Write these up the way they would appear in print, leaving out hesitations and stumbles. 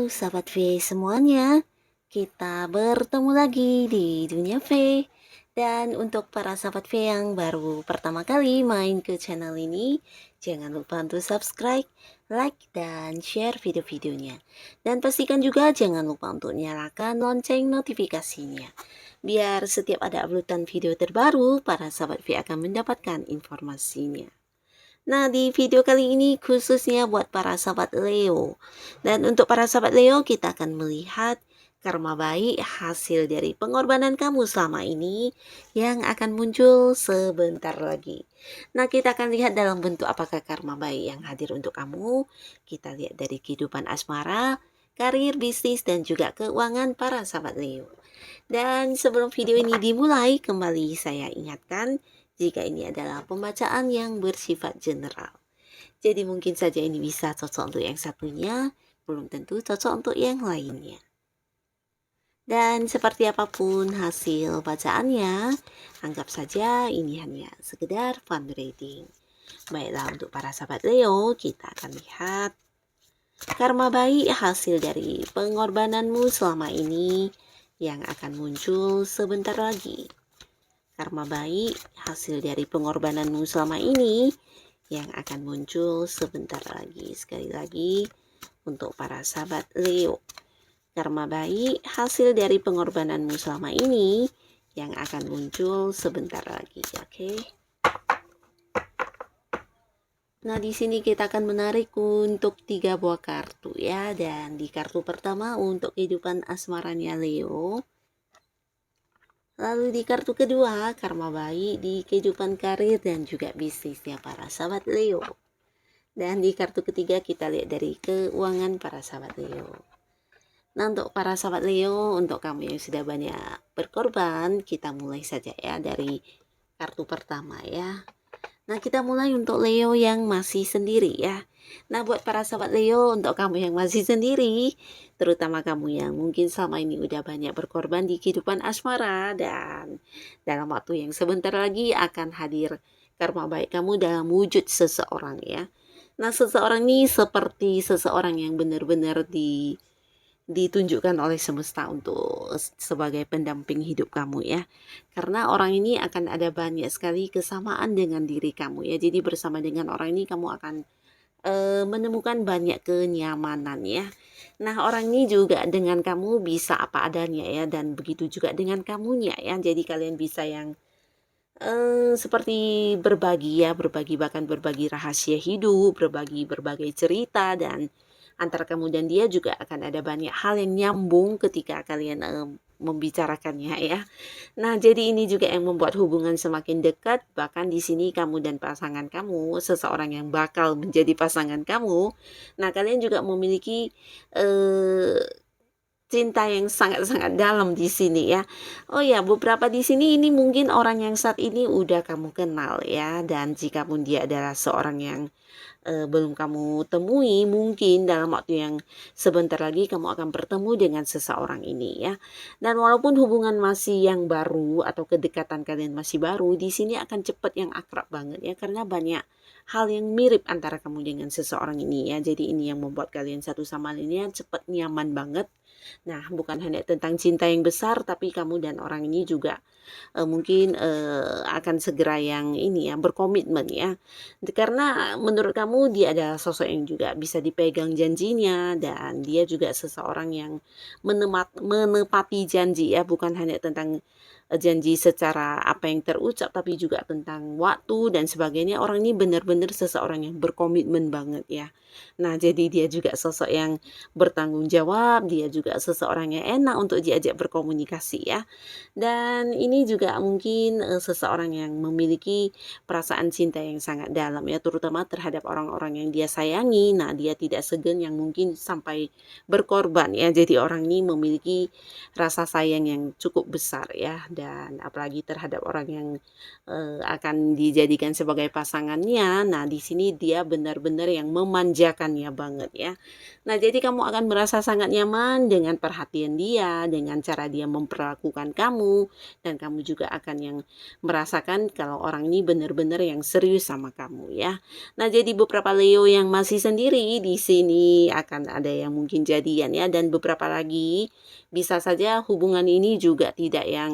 sahabat V semuanya, kita bertemu lagi di dunia V. Dan untuk para sahabat V yang baru pertama kali main ke channel ini, jangan lupa untuk subscribe, like, dan share video-videonya. Dan pastikan juga jangan lupa untuk nyalakan lonceng notifikasinya. Biar setiap ada uploadan video terbaru, para sahabat V akan mendapatkan informasinya. Nah, di video kali ini khususnya buat para sahabat Leo. Dan untuk para sahabat Leo, kita akan melihat karma baik hasil dari pengorbanan kamu selama ini yang akan muncul sebentar lagi. Nah, kita akan lihat dalam bentuk apakah karma baik yang hadir untuk kamu. Kita lihat dari kehidupan asmara, karir, bisnis, dan juga keuangan para sahabat Leo. Dan sebelum video ini dimulai, kembali saya ingatkan, jika ini adalah pembacaan yang bersifat general. Jadi mungkin saja ini bisa cocok untuk yang satunya, belum tentu cocok untuk yang lainnya. Dan seperti apapun hasil bacaannya, anggap saja ini hanya sekedar fun reading. Baiklah, untuk para sahabat Leo, kita akan lihat karma baik hasil dari pengorbananmu selama ini yang akan muncul sebentar lagi. Karma baik hasil dari pengorbananmu selama ini yang akan muncul sebentar lagi. Sekali lagi untuk para sahabat Leo, karma baik hasil dari pengorbananmu selama ini yang akan muncul sebentar lagi. Oke. Nah, di sini kita akan menarik untuk 3 buah kartu ya. Dan di kartu pertama untuk kehidupan asmaranya Leo. Lalu di kartu kedua, karma baik di kehidupan karir dan juga bisnisnya para sahabat Leo. Dan di kartu ketiga kita lihat dari keuangan para sahabat Leo. Nah, untuk para sahabat Leo, untuk kamu yang sudah banyak berkorban, kita mulai saja ya dari kartu pertama ya. Nah, kita mulai untuk Leo yang masih sendiri ya. Nah, buat para sahabat Leo, untuk kamu yang masih sendiri, terutama kamu yang mungkin selama ini udah banyak berkorban di kehidupan asmara, dan dalam waktu yang sebentar lagi akan hadir karma baik kamu dalam wujud seseorang ya. Nah, seseorang ini seperti seseorang yang benar-benar ditunjukkan oleh semesta untuk sebagai pendamping hidup kamu ya, karena orang ini akan ada banyak sekali kesamaan dengan diri kamu ya. Jadi bersama dengan orang ini kamu akan menemukan banyak kenyamanan ya. Nah, orang ini juga dengan kamu bisa apa adanya ya, dan begitu juga dengan kamunya ya. Jadi kalian bisa yang seperti berbagi ya, bahkan berbagi rahasia hidup, berbagi berbagai cerita, dan antara kamu dan dia juga akan ada banyak hal yang nyambung ketika kalian membicarakannya ya. Nah, jadi ini juga yang membuat hubungan semakin dekat. Bahkan di sini kamu dan pasangan kamu, seseorang yang bakal menjadi pasangan kamu, nah kalian juga memiliki cinta yang sangat-sangat dalam di sini ya. Oh ya, beberapa di sini ini mungkin orang yang saat ini udah kamu kenal ya, dan jika pun dia adalah seorang yang belum kamu temui, mungkin dalam waktu yang sebentar lagi kamu akan bertemu dengan seseorang ini ya. Dan walaupun hubungan masih yang baru atau kedekatan kalian masih baru, di sini akan cepat yang akrab banget ya, karena banyak hal yang mirip antara kamu dengan seseorang ini ya. Jadi ini yang membuat kalian satu sama lainnya cepat nyaman banget. Nah, bukan hanya tentang cinta yang besar, tapi kamu dan orang ini juga mungkin akan segera yang ini ya, berkomitmen ya. Karena menurut kamu dia adalah sosok yang juga bisa dipegang janjinya, dan dia juga seseorang yang menepati janji ya, bukan hanya tentang janji secara apa yang terucap, tapi juga tentang waktu dan sebagainya. Orang ini benar-benar seseorang yang berkomitmen banget ya. Nah, jadi dia juga sosok yang bertanggung jawab, dia juga seseorang yang enak untuk diajak berkomunikasi ya. Dan ini juga mungkin seseorang yang memiliki perasaan cinta yang sangat dalam ya, terutama terhadap orang-orang yang dia sayangi. Nah, dia tidak segan yang mungkin sampai berkorban ya. Jadi orang ini memiliki rasa sayang yang cukup besar ya, dan apalagi terhadap orang yang akan dijadikan sebagai pasangannya. Nah, di sini dia benar-benar yang memanjakannya banget ya. Nah, jadi kamu akan merasa sangat nyaman dengan perhatian dia, dengan cara dia memperlakukan kamu, dan kamu juga akan yang merasakan kalau orang ini benar-benar yang serius sama kamu ya. Nah, jadi beberapa Leo yang masih sendiri di sini akan ada yang mungkin jadian ya, dan beberapa lagi bisa saja hubungan ini juga tidak yang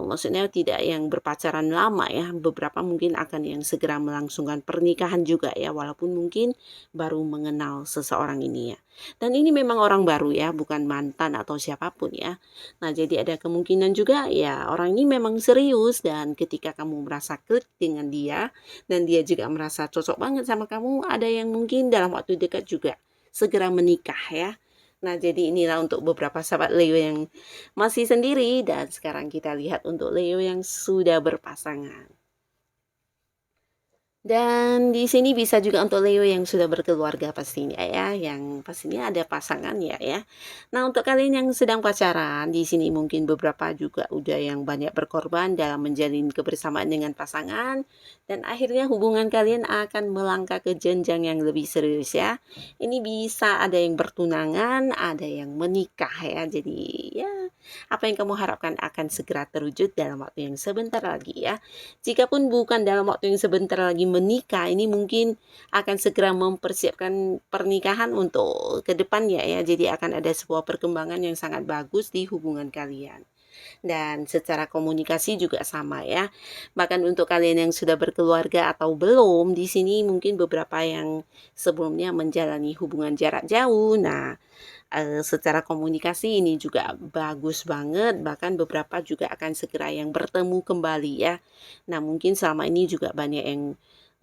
maksudnya tidak yang berpacaran lama ya, beberapa mungkin akan yang segera melangsungkan pernikahan juga ya, walaupun mungkin baru mengenal seseorang ini ya. Dan ini memang orang baru ya, bukan mantan atau siapapun ya. Nah, jadi ada kemungkinan juga ya orang ini memang serius, dan ketika kamu merasa klik dengan dia dan dia juga merasa cocok banget sama kamu, ada yang mungkin dalam waktu dekat juga segera menikah ya. Nah, jadi inilah untuk beberapa sahabat Leo yang masih sendiri, dan sekarang kita lihat untuk Leo yang sudah berpasangan. Dan di sini bisa juga untuk Leo yang sudah berkeluarga pastinya ya, yang pastinya ada pasangannya ya. Nah, untuk kalian yang sedang pacaran, di sini mungkin beberapa juga udah yang banyak berkorban dalam menjalin kebersamaan dengan pasangan, dan akhirnya hubungan kalian akan melangkah ke jenjang yang lebih serius ya. Ini bisa ada yang bertunangan, ada yang menikah ya. Jadi ya, apa yang kamu harapkan akan segera terwujud dalam waktu yang sebentar lagi ya. Jikapun bukan dalam waktu yang sebentar lagi menikah, ini mungkin akan segera mempersiapkan pernikahan untuk ke depannya ya. Jadi akan ada sebuah perkembangan yang sangat bagus di hubungan kalian. Dan secara komunikasi juga sama ya. Bahkan untuk kalian yang sudah berkeluarga atau belum, di sini mungkin beberapa yang sebelumnya menjalani hubungan jarak jauh. Nah, secara komunikasi ini juga bagus banget, bahkan beberapa juga akan segera yang bertemu kembali ya. Nah, mungkin selama ini juga banyak yang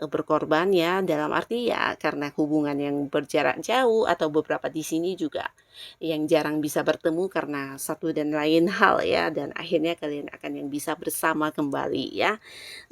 berkorban ya, dalam arti ya karena hubungan yang berjarak jauh, atau beberapa di sini juga yang jarang bisa bertemu karena satu dan lain hal ya, dan akhirnya kalian akan yang bisa bersama kembali ya.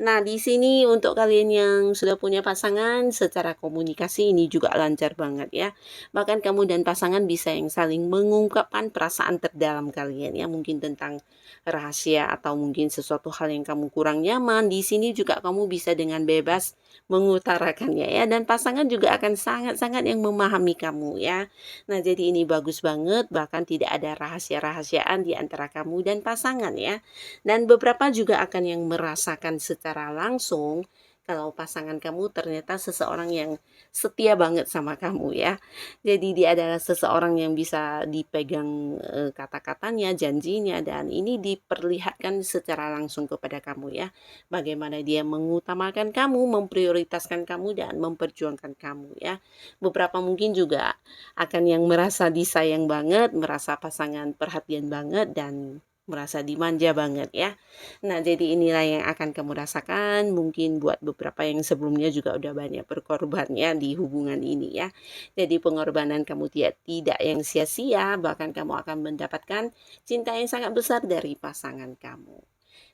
Nah, di sini untuk kalian yang sudah punya pasangan, secara komunikasi ini juga lancar banget ya. Bahkan kamu dan pasangan bisa yang saling mengungkapkan perasaan terdalam kalian ya, mungkin tentang rahasia atau mungkin sesuatu hal yang kamu kurang nyaman. Di sini juga kamu bisa dengan bebas mengutarakannya ya, dan pasangan juga akan sangat-sangat yang memahami kamu ya. Nah, jadi ini bagus banget, bahkan tidak ada rahasia-rahasiaan di antara kamu dan pasangan ya. Dan beberapa juga akan yang merasakan secara langsung kalau pasangan kamu ternyata seseorang yang setia banget sama kamu ya. Jadi dia adalah seseorang yang bisa dipegang kata-katanya, janjinya, dan ini diperlihatkan secara langsung kepada kamu ya. Bagaimana dia mengutamakan kamu, memprioritaskan kamu, dan memperjuangkan kamu ya. Beberapa mungkin juga akan yang merasa disayang banget, merasa pasangan perhatian banget, dan merasa dimanja banget ya. Nah, jadi inilah yang akan kamu rasakan. Mungkin buat beberapa yang sebelumnya juga udah banyak berkorban ya di hubungan ini ya. Jadi pengorbanan kamu tidak yang sia-sia, bahkan kamu akan mendapatkan cinta yang sangat besar dari pasangan kamu.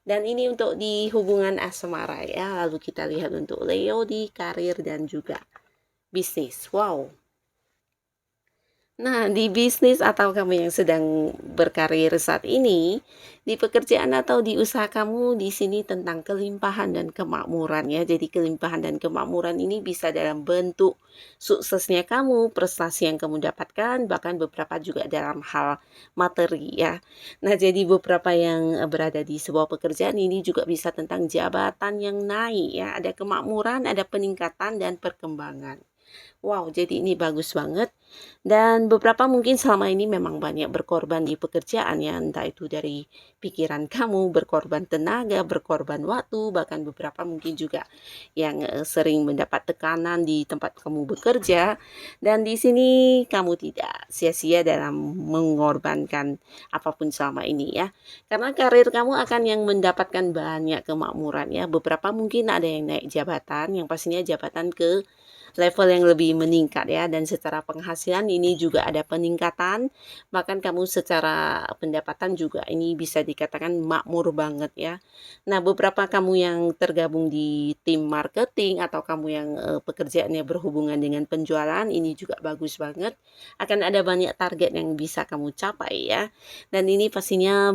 Dan ini untuk di hubungan asmara ya. Lalu kita lihat untuk Leo di karir dan juga bisnis. Wow. Nah, di bisnis atau kamu yang sedang berkarir saat ini, di pekerjaan atau di usaha kamu, di sini tentang kelimpahan dan kemakmuran ya. Jadi kelimpahan dan kemakmuran ini bisa dalam bentuk suksesnya kamu, prestasi yang kamu dapatkan, bahkan beberapa juga dalam hal materi ya. Nah, jadi beberapa yang berada di sebuah pekerjaan ini juga bisa tentang jabatan yang naik ya. Ada kemakmuran, ada peningkatan dan perkembangan. Wow, jadi ini bagus banget. Dan beberapa mungkin selama ini memang banyak berkorban di pekerjaan ya, entah itu dari pikiran kamu, berkorban tenaga, berkorban waktu, bahkan beberapa mungkin juga yang sering mendapat tekanan di tempat kamu bekerja. Dan di sini kamu tidak sia-sia dalam mengorbankan apapun selama ini ya. Karena karir kamu akan yang mendapatkan banyak kemakmuran ya. Beberapa mungkin ada yang naik jabatan, yang pastinya jabatan ke level yang lebih meningkat ya, dan secara penghasilan ini juga ada peningkatan, bahkan kamu secara pendapatan juga ini bisa dikatakan makmur banget ya. Nah, beberapa kamu yang tergabung di tim marketing atau kamu yang pekerjaannya berhubungan dengan penjualan, ini juga bagus banget, akan ada banyak target yang bisa kamu capai ya, dan ini pastinya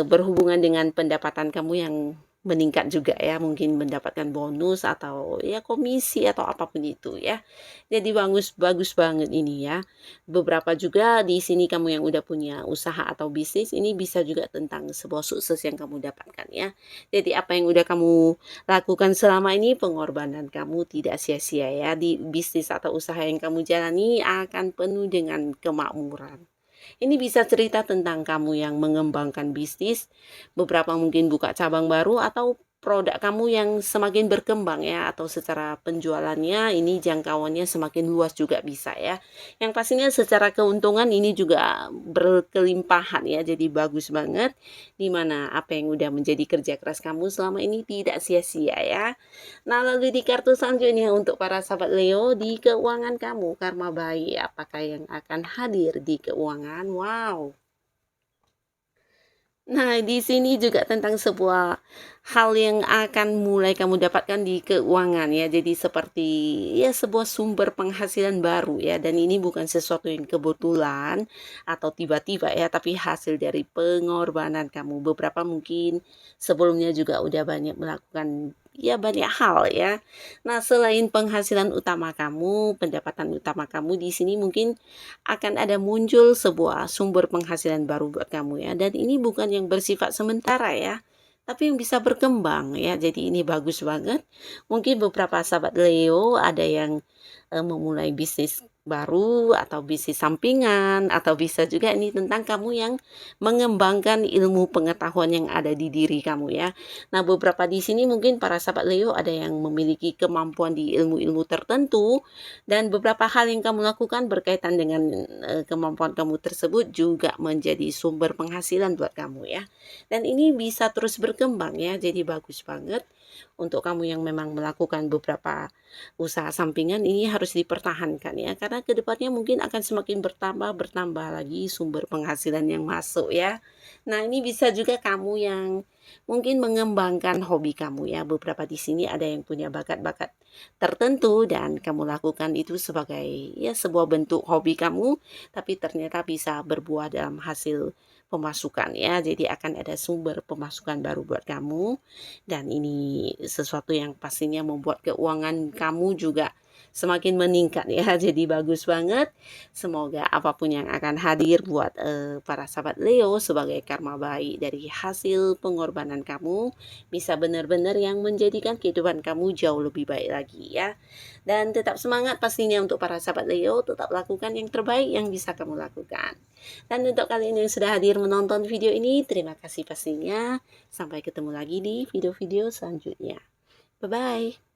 berhubungan dengan pendapatan kamu yang meningkat juga ya, mungkin mendapatkan bonus atau ya komisi atau apapun itu ya. Jadi bagus banget ini ya. Beberapa juga di sini kamu yang udah punya usaha atau bisnis, ini bisa juga tentang sebuah sukses yang kamu dapatkan ya. Jadi apa yang udah kamu lakukan selama ini, pengorbanan kamu tidak sia-sia ya. Di bisnis atau usaha yang kamu jalani akan penuh dengan kemakmuran. Ini bisa cerita tentang kamu yang mengembangkan bisnis, beberapa mungkin buka cabang baru atau produk kamu yang semakin berkembang ya, atau secara penjualannya ini jangkauannya semakin luas juga bisa ya. Yang pastinya secara keuntungan ini juga berkelimpahan ya, jadi bagus banget, dimana apa yang udah menjadi kerja keras kamu selama ini tidak sia-sia ya. Nah, lalu di kartu selanjutnya untuk para sahabat Leo, di keuangan kamu, karma baik, apakah yang akan hadir di keuangan? Wow. Nah, di sini juga tentang sebuah hal yang akan mulai kamu dapatkan di keuangan ya. Jadi seperti ya sebuah sumber penghasilan baru ya. Dan ini bukan sesuatu yang kebetulan atau tiba-tiba ya, tapi hasil dari pengorbanan kamu. Beberapa mungkin sebelumnya juga udah banyak melakukan ya banyak hal ya. Nah, selain penghasilan utama kamu, pendapatan utama kamu di sini mungkin akan ada muncul sebuah sumber penghasilan baru buat kamu ya. Dan ini bukan yang bersifat sementara ya, tapi yang bisa berkembang ya. Jadi ini bagus banget. Mungkin beberapa sahabat Leo ada yang memulai bisnis baru atau bisnis sampingan, atau bisa juga ini tentang kamu yang mengembangkan ilmu pengetahuan yang ada di diri kamu ya. Nah, beberapa di sini mungkin para sahabat Leo ada yang memiliki kemampuan di ilmu-ilmu tertentu, dan beberapa hal yang kamu lakukan berkaitan dengan kemampuan kamu tersebut juga menjadi sumber penghasilan buat kamu ya. Dan ini bisa terus berkembang ya, jadi bagus banget. Untuk kamu yang memang melakukan beberapa usaha sampingan, ini harus dipertahankan ya, karena kedepannya mungkin akan semakin bertambah lagi sumber penghasilan yang masuk ya. Nah, ini bisa juga kamu yang mungkin mengembangkan hobi kamu ya. Beberapa di sini ada yang punya bakat-bakat tertentu dan kamu lakukan itu sebagai ya sebuah bentuk hobi kamu, tapi ternyata bisa berbuah dalam hasil pemasukan ya. Jadi akan ada sumber pemasukan baru buat kamu, dan ini sesuatu yang pastinya membuat keuangan kamu juga semakin meningkat ya. Jadi bagus banget. Semoga apapun yang akan hadir buat para sahabat Leo sebagai karma baik dari hasil pengorbanan kamu bisa benar-benar yang menjadikan kehidupan kamu jauh lebih baik lagi ya. Dan tetap semangat pastinya untuk para sahabat Leo, tetap lakukan yang terbaik yang bisa kamu lakukan. Dan untuk kalian yang sudah hadir menonton video ini, terima kasih pastinya. Sampai ketemu lagi di video-video selanjutnya. Bye-bye.